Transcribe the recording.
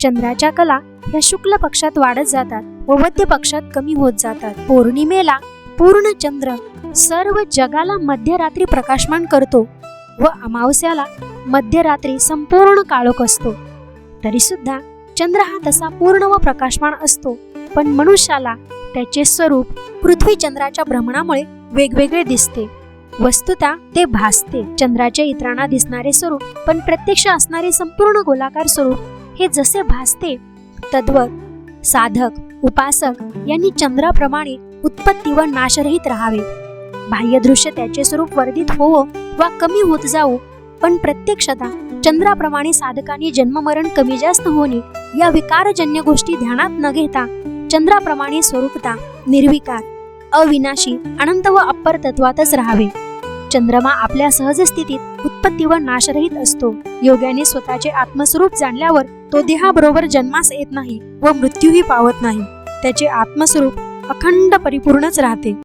चंद्राच्या कला ह्या शुक्ल पक्षात वाढत जातात व वद्य पक्षात कमी होत जातात. पौर्णिमेला पूर्ण चंद्र सर्व जगाला मध्यरात्री प्रकाशमान करतो व अमावस्याला मध्यरात्री संपूर्ण काळोख असतो. तरी सुद्धा चंद्र हा तसा पूर्ण व प्रकाशमान असतो, पण मनुष्याला त्याचे स्वरूप पृथ्वी चंद्राच्या भ्रमणामुळे वेगवेगळे दिसते. वस्तुतः ते भासते. चंद्राचे इतरांना दिसणारे स्वरूप पण प्रत्यक्ष असणारे संपूर्ण गोलाकार स्वरूप हे जसे भासते तद्वत साधक उपासक यांनी चंद्राप्रमाणे उत्पत्ती व नाशरहित राहावे. बाह्य दृश्य त्याचे स्वरूप वर्धित होवो वा कमी होत जावो, पण प्रत्यक्षतः चंद्राप्रमाणे साधकांनी जन्ममरण कमी जास्त होणे या विकारजन्य गोष्टी ध्यानात न घेता चंद्राप्रमाणे स्वरूपता निर्विकार अविनाशी अनंत व अप्पर तत्वातच राहावे. चंद्रमा आपल्या सहज स्थितीत उत्पत्ती व नाशरहित असतो. योग्याने स्वतःचे आत्मस्वरूप जाणल्यावर तो देहाबरोबर जन्मास येत नाही व मृत्यूही पावत नाही. त्याचे आत्मस्वरूप अखंड परिपूर्णच राहते.